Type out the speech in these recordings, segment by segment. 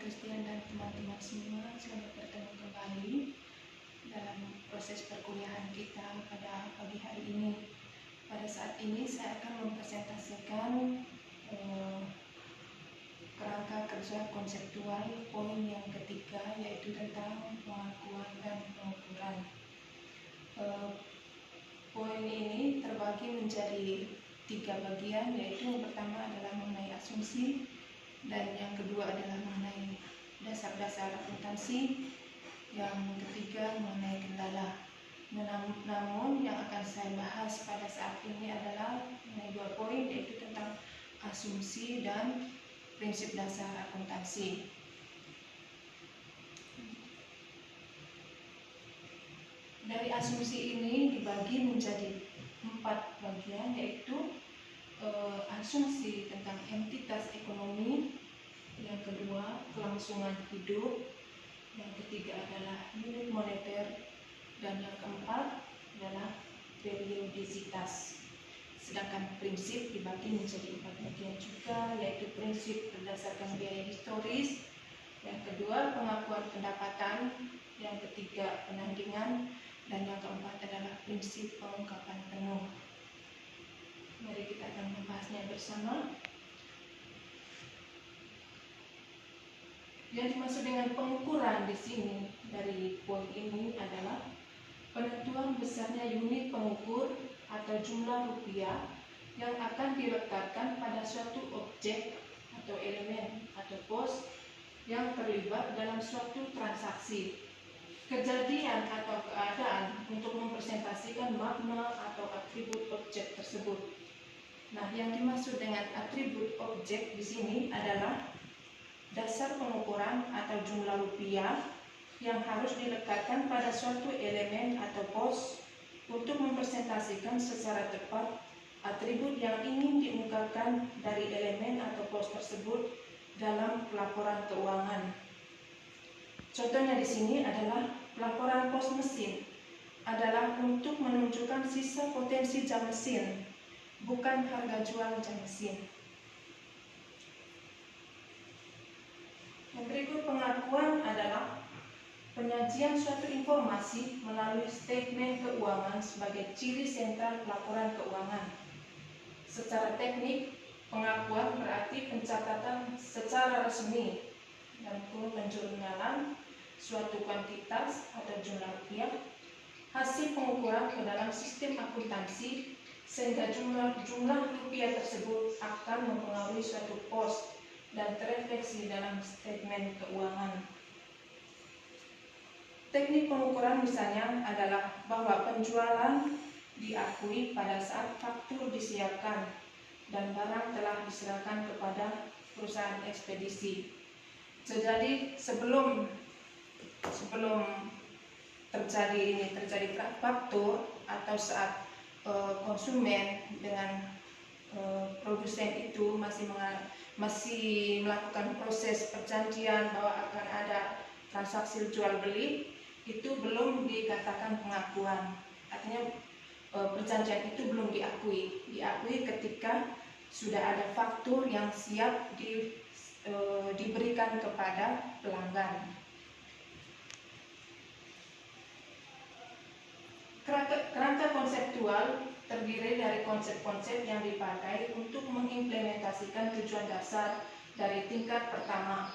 Christian dan teman-teman semua, selamat bertemu kembali dalam proses perkuliahan kita pada pagi hari ini. Pada saat ini saya akan mempresentasikan kerangka kerja konseptual poin yang ketiga, yaitu tentang pengakuan dan pengukuran. Poin ini terbagi menjadi 3 bagian, yaitu yang pertama adalah mengenai asumsi, dan yang kedua adalah mengenai dasar-dasar akuntansi, yang ketiga mengenai kendala. Namun yang akan saya bahas pada saat ini adalah mengenai 2 poin, yaitu tentang asumsi dan prinsip dasar akuntansi. Dari asumsi ini dibagi menjadi 4 bagian, yaitu asumsi tentang entitas ekonomi, yang kedua kelangsungan hidup, yang ketiga adalah unit moneter, dan yang keempat adalah periodisitas. Sedangkan prinsip dibagi menjadi 4 bagian juga, yaitu prinsip berdasarkan biaya historis, yang kedua pengakuan pendapatan, yang ketiga penandingan, dan yang keempat adalah prinsip pengungkapan penuh. Mari kita akan membahasnya bersama. Yang dimaksud dengan pengukuran di sini dari poin ini adalah penentuan besarnya unit pengukur atau jumlah rupiah yang akan diletakkan pada suatu objek atau elemen atau pos yang terlibat dalam suatu transaksi, kejadian atau keadaan untuk mempresentasikan makna atau atribut objek tersebut. Nah, yang dimaksud dengan atribut objek di sini adalah dasar pengukuran atau jumlah rupiah yang harus diletakkan pada suatu elemen atau pos untuk mempresentasikan secara tepat atribut yang ingin diungkapkan dari elemen atau pos tersebut dalam pelaporan keuangan. Contohnya di sini adalah pelaporan pos mesin adalah untuk menunjukkan sisa potensi jam mesin, bukan harga jual jam mesin. Yang berikut pengakuan adalah penyajian suatu informasi melalui statement keuangan sebagai ciri sentral pelaporan keuangan. Secara teknik, pengakuan berarti pencatatan secara resmi dalam kurun penjurnyalan suatu kuantitas atau jumlah rupiah, hasil pengukuran ke dalam sistem akuntansi, sehingga jumlah rupiah tersebut akan mempengaruhi suatu pos dan terefleksi dalam statement keuangan. Teknik pengukuran misalnya adalah bahwa penjualan diakui pada saat faktur disiapkan dan barang telah diserahkan kepada perusahaan ekspedisi. Jadi sebelum terjadi faktur atau saat konsumen dengan produsen itu masih melakukan proses perjanjian bahwa akan ada transaksi jual beli, itu belum dikatakan pengakuan. Artinya perjanjian itu belum diakui ketika sudah ada faktur yang siap diberikan kepada pelanggan. Kerangka konseptual terdiri dari konsep-konsep yang dipakai untuk mengimplementasikan tujuan dasar dari tingkat pertama.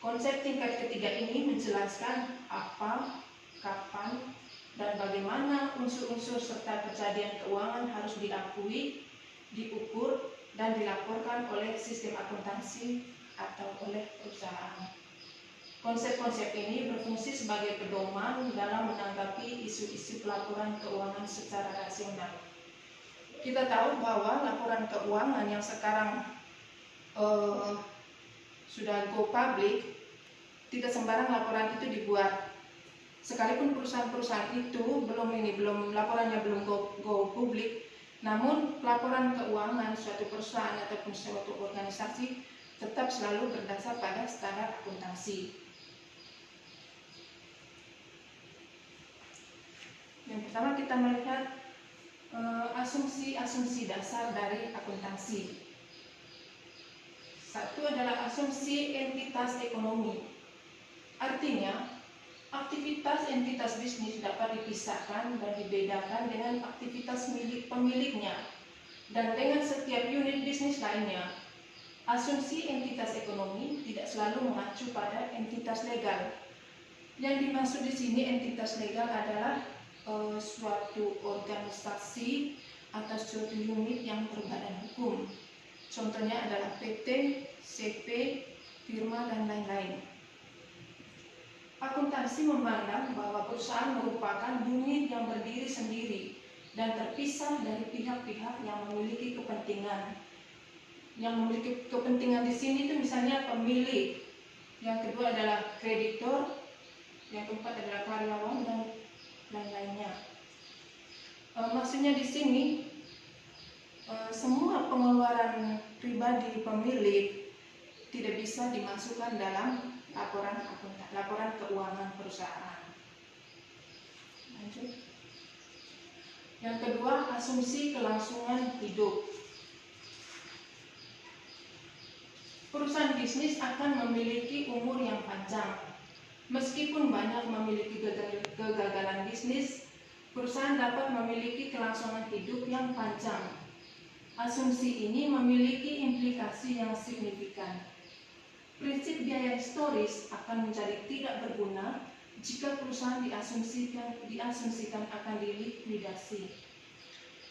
Konsep tingkat ketiga ini menjelaskan apa, kapan, dan bagaimana unsur-unsur serta kejadian keuangan harus diakui, diukur, dan dilaporkan oleh sistem akuntansi atau oleh perusahaan. Konsep-konsep ini berfungsi sebagai pedoman dalam menanggapi isu-isu pelaporan keuangan secara rasional. Kita tahu bahwa laporan keuangan yang sekarang sudah go public, tidak sembarang laporan itu dibuat. Sekalipun perusahaan-perusahaan itu laporannya belum go public, namun laporan keuangan suatu perusahaan ataupun suatu organisasi tetap selalu berdasar pada standar akuntansi. Yang pertama kita melihat asumsi-asumsi dasar dari akuntansi. Satu adalah asumsi entitas ekonomi. Artinya, aktivitas entitas bisnis dapat dipisahkan dan dibedakan dengan aktivitas milik pemiliknya dan dengan setiap unit bisnis lainnya. Asumsi entitas ekonomi tidak selalu mengacu pada entitas legal. Yang dimaksud di sini entitas legal adalah suatu organisasi atau suatu unit yang berbadan hukum. Contohnya adalah PT, CP, firma, dan lain-lain. Akuntansi memandang bahwa perusahaan merupakan unit yang berdiri sendiri dan terpisah dari pihak-pihak yang memiliki kepentingan. Yang memiliki kepentingan di sini itu misalnya pemilik, yang kedua adalah kreditor, yang keempat adalah karyawan, dan lain-lainnya. Maksudnya di sini semua pengeluaran pribadi pemilik tidak bisa dimasukkan dalam laporan keuangan perusahaan. Lanjut. Yang kedua, asumsi kelangsungan hidup. Perusahaan bisnis akan memiliki umur yang panjang. Meskipun banyak memiliki kegagalan bisnis, perusahaan dapat memiliki kelangsungan hidup yang panjang. Asumsi ini memiliki implikasi yang signifikan. Prinsip biaya historis akan menjadi tidak berguna jika perusahaan diasumsikan akan dilikuidasi.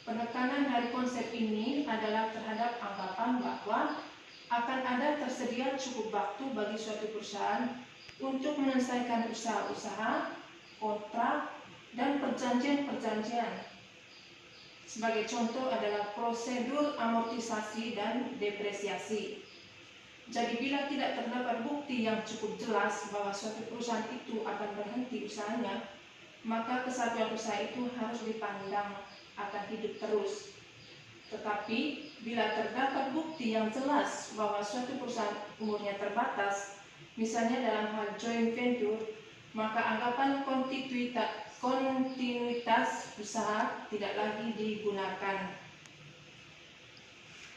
Penekanan dari konsep ini adalah terhadap anggapan bahwa akan ada tersedia cukup waktu bagi suatu perusahaan untuk menyelesaikan usaha-usaha, kontrak, dan perjanjian-perjanjian. Sebagai contoh adalah prosedur amortisasi dan depresiasi. Jadi bila tidak terdapat bukti yang cukup jelas bahwa suatu perusahaan itu akan berhenti usahanya, maka kesatuan usaha itu harus dipandang akan hidup terus. Tetapi bila terdapat bukti yang jelas bahwa suatu perusahaan umurnya terbatas, misalnya dalam hal joint venture, maka anggapan kontinuitas usaha tidak lagi digunakan.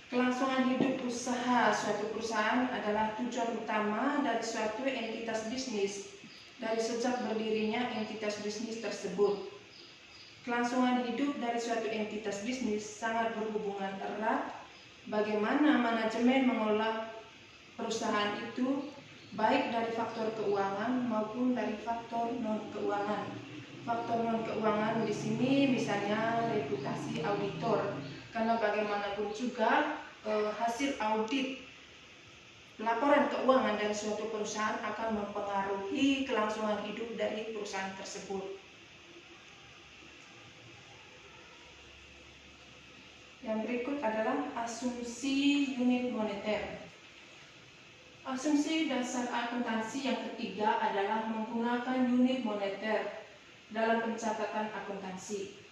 Kelangsungan hidup usaha suatu perusahaan adalah tujuan utama dari suatu entitas bisnis dari sejak berdirinya entitas bisnis tersebut. Kelangsungan hidup dari suatu entitas bisnis sangat berhubungan erat bagaimana manajemen mengelola perusahaan itu, baik dari faktor keuangan maupun dari faktor non-keuangan. Faktor non-keuangan di sini misalnya reputasi auditor, karena bagaimanapun juga hasil audit laporan keuangan dari suatu perusahaan akan mempengaruhi kelangsungan hidup dari perusahaan tersebut. Yang berikut adalah asumsi unit moneter. Asumsi dasar akuntansi yang ketiga adalah menggunakan unit moneter dalam pencatatan akuntansi.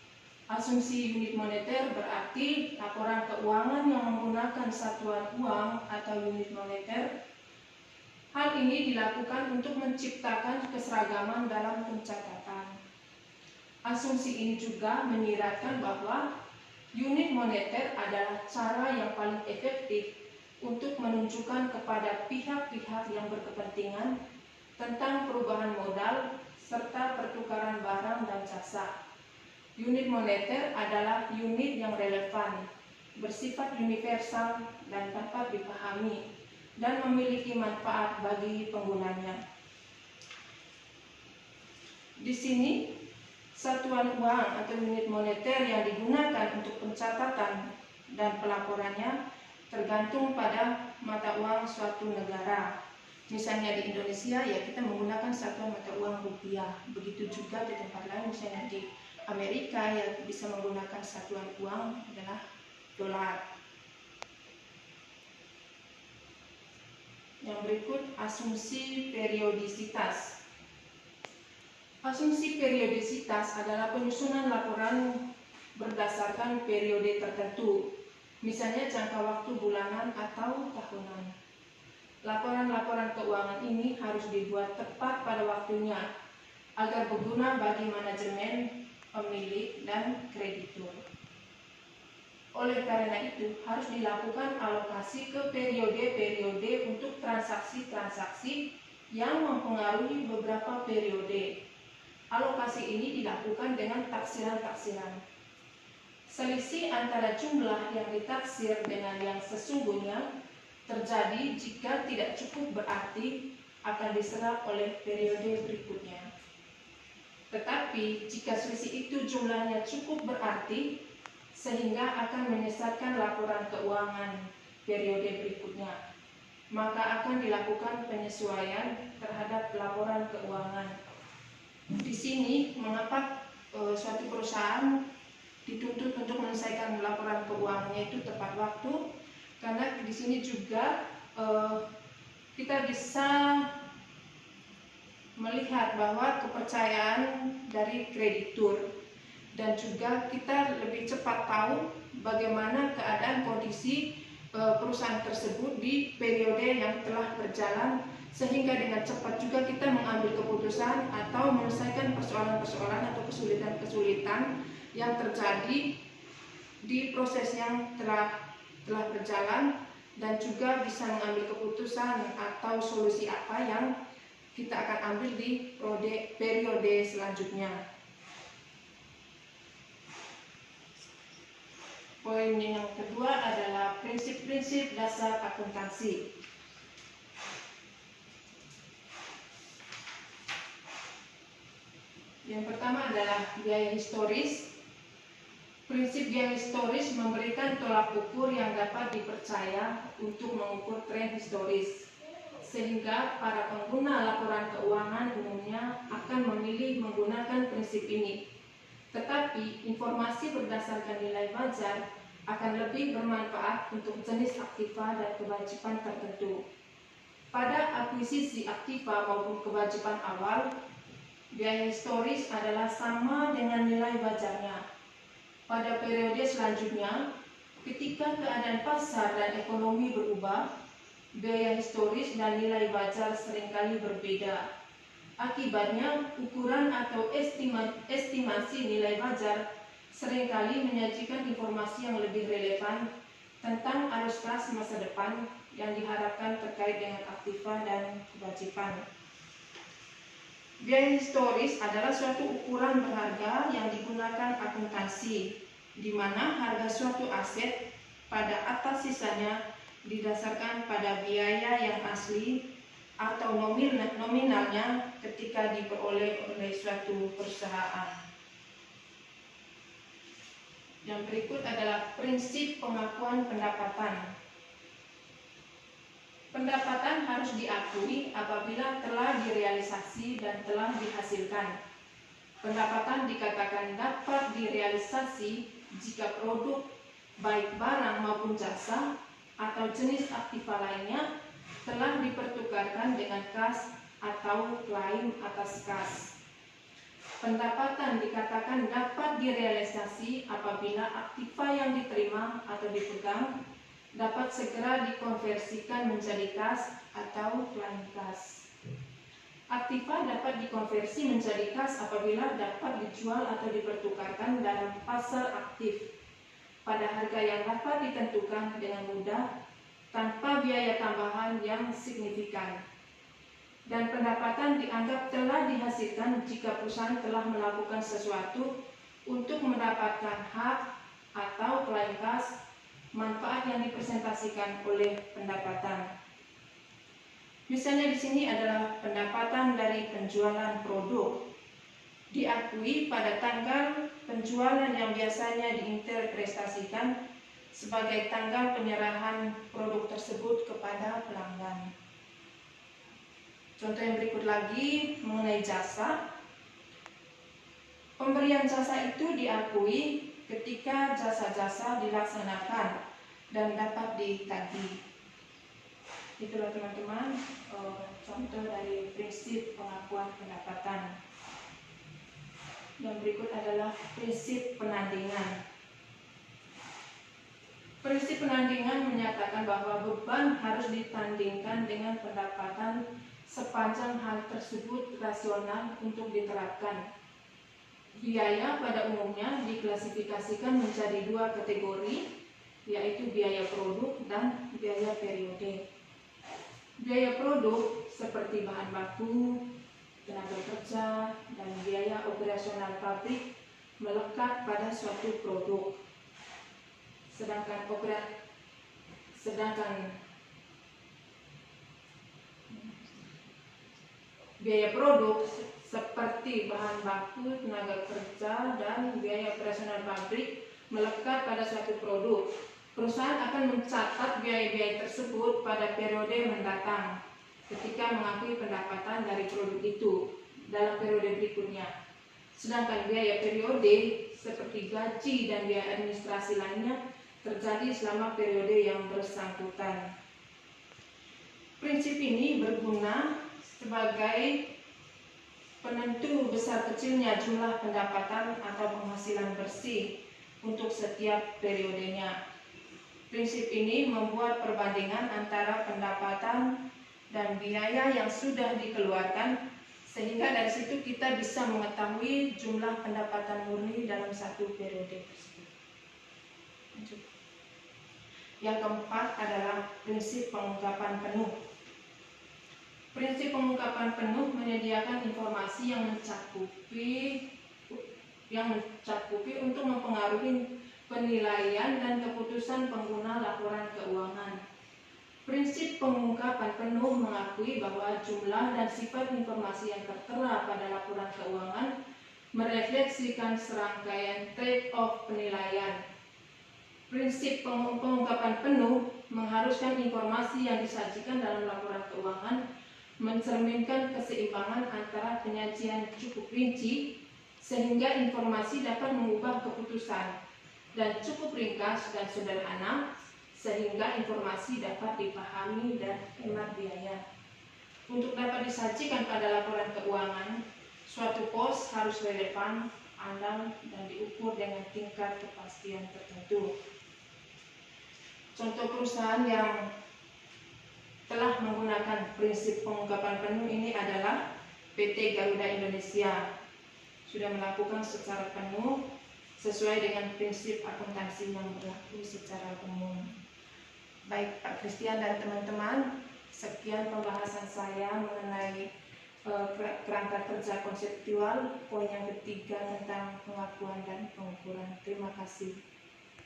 Asumsi unit moneter berarti laporan keuangan yang menggunakan satuan uang atau unit moneter. Hal ini dilakukan untuk menciptakan keseragaman dalam pencatatan. Asumsi ini juga menyiratkan bahwa unit moneter adalah cara yang paling efektif untuk menunjukkan kepada pihak-pihak yang berkepentingan tentang perubahan modal serta pertukaran barang dan jasa. Unit moneter adalah unit yang relevan, bersifat universal dan dapat dipahami dan memiliki manfaat bagi penggunanya. Di sini, satuan uang atau unit moneter yang digunakan untuk pencatatan dan pelaporannya tergantung pada mata uang suatu negara. Misalnya di Indonesia ya kita menggunakan satuan mata uang rupiah. Begitu juga di tempat lain, misalnya di Amerika yang bisa menggunakan satuan uang adalah dolar. Yang berikut asumsi periodisitas. Asumsi periodisitas adalah penyusunan laporan berdasarkan periode tertentu, misalnya jangka waktu bulanan atau tahunan. Laporan-laporan keuangan ini harus dibuat tepat pada waktunya agar berguna bagi manajemen, pemilik, dan kreditur. Oleh karena itu, harus dilakukan alokasi ke periode-periode untuk transaksi-transaksi yang mempengaruhi beberapa periode. Alokasi ini dilakukan dengan taksiran-taksiran. Selisih antara jumlah yang ditaksir dengan yang sesungguhnya terjadi jika tidak cukup berarti akan diserap oleh periode berikutnya. Tetapi jika selisih itu jumlahnya cukup berarti sehingga akan menyesatkan laporan keuangan periode berikutnya, maka akan dilakukan penyesuaian terhadap laporan keuangan. Di sini mengapa suatu perusahaan dituntut untuk menyelesaikan laporan keuangannya itu tepat waktu? Karena di sini juga kita bisa melihat bahwa kepercayaan dari kreditur, dan juga kita lebih cepat tahu bagaimana keadaan kondisi perusahaan tersebut di periode yang telah berjalan, sehingga dengan cepat juga kita mengambil keputusan atau menyelesaikan persoalan-persoalan atau kesulitan-kesulitan yang terjadi di proses yang telah berjalan, dan juga bisa mengambil keputusan atau solusi apa yang kita akan ambil di periode selanjutnya. Poin yang kedua adalah prinsip-prinsip dasar akuntansi. Yang pertama adalah biaya historis. Prinsip biaya historis memberikan tolak ukur yang dapat dipercaya untuk mengukur tren historis, sehingga para pengguna laporan keuangan umumnya akan memilih menggunakan prinsip ini. Tetapi informasi berdasarkan nilai wajar akan lebih bermanfaat untuk jenis aktiva dan kewajiban tertentu. Pada akuisisi aktiva maupun kewajiban awal, biaya historis adalah sama dengan nilai wajarnya. Pada periode selanjutnya, ketika keadaan pasar dan ekonomi berubah, biaya historis dan nilai wajar seringkali berbeda. Akibatnya, ukuran atau estimasi nilai wajar seringkali menyajikan informasi yang lebih relevan tentang arus kas masa depan yang diharapkan terkait dengan aktiva dan kewajiban. Biaya historis adalah suatu ukuran berharga yang digunakan akuntansi, di mana harga suatu aset pada atas sisanya didasarkan pada biaya yang asli atau nominalnya ketika diperoleh oleh suatu perusahaan. Yang berikut adalah prinsip pengakuan pendapatan. Pendapatan harus diakui apabila telah direalisasi dan telah dihasilkan. Pendapatan dikatakan dapat direalisasi jika produk, baik barang maupun jasa, atau jenis aktiva lainnya telah dipertukarkan dengan kas atau klaim atas kas. Pendapatan dikatakan dapat direalisasi apabila aktiva yang diterima atau dipegang dapat segera dikonversikan menjadi kas atau klaim kas. Aktiva dapat dikonversi menjadi kas apabila dapat dijual atau dipertukarkan dalam pasar aktif pada harga yang dapat ditentukan dengan mudah tanpa biaya tambahan yang signifikan. Dan pendapatan dianggap telah dihasilkan jika perusahaan telah melakukan sesuatu untuk mendapatkan hak atau klaim kas, manfaat yang dipresentasikan oleh pendapatan. Misalnya di sini adalah pendapatan dari penjualan produk. Diakui pada tanggal penjualan yang biasanya diinterpretasikan sebagai tanggal penyerahan produk tersebut kepada pelanggan. Contoh yang berikut lagi mengenai jasa. Pemberian jasa itu diakui ketika jasa-jasa dilaksanakan dan dapat ditagih. Itulah teman-teman contoh dari prinsip pengakuan pendapatan. Yang berikut adalah prinsip penandingan. Prinsip penandingan menyatakan bahwa beban harus ditandingkan dengan pendapatan sepanjang hal tersebut rasional untuk diterapkan. Biaya pada umumnya diklasifikasikan menjadi dua kategori, yaitu biaya produk dan biaya periode. Biaya produk seperti bahan baku, tenaga kerja, dan biaya operasional pabrik melekat pada suatu produk. Sedangkan biaya produk seperti bahan baku, tenaga kerja, dan biaya operasional pabrik melekat pada suatu produk. Perusahaan akan mencatat biaya-biaya tersebut pada periode mendatang ketika mengakui pendapatan dari produk itu dalam periode berikutnya. Sedangkan biaya periode seperti gaji dan biaya administrasi lainnya terjadi selama periode yang bersangkutan. Prinsip ini berguna sebagai penentu besar kecilnya jumlah pendapatan atau penghasilan bersih untuk setiap periodenya. Prinsip ini membuat perbandingan antara pendapatan dan biaya yang sudah dikeluarkan, sehingga dari situ kita bisa mengetahui jumlah pendapatan murni dalam satu periode tersebut. Yang keempat adalah prinsip pengungkapan penuh. Prinsip pengungkapan penuh menyediakan informasi yang mencakupi untuk mempengaruhi penilaian dan keputusan pengguna laporan keuangan. Prinsip pengungkapan penuh mengakui bahwa jumlah dan sifat informasi yang tertera pada laporan keuangan merefleksikan serangkaian trade-off penilaian. Prinsip pengungkapan penuh mengharuskan informasi yang disajikan dalam laporan keuangan mencerminkan keseimbangan antara penyajian cukup rinci sehingga informasi dapat mengubah keputusan, dan cukup ringkas dan sederhana sehingga informasi dapat dipahami dan hemat biaya. Untuk dapat disajikan pada laporan keuangan, suatu pos harus relevan, andal, dan diukur dengan tingkat kepastian tertentu. Contoh perusahaan yang telah menggunakan prinsip pengungkapan penuh ini adalah PT Garuda Indonesia. Sudah melakukan secara penuh sesuai dengan prinsip akuntansi yang berlaku secara umum. Baik Pak Christian dan teman-teman, sekian pembahasan saya mengenai kerangka kerja konseptual, poin yang ketiga tentang pengakuan dan pengukuran. Terima kasih.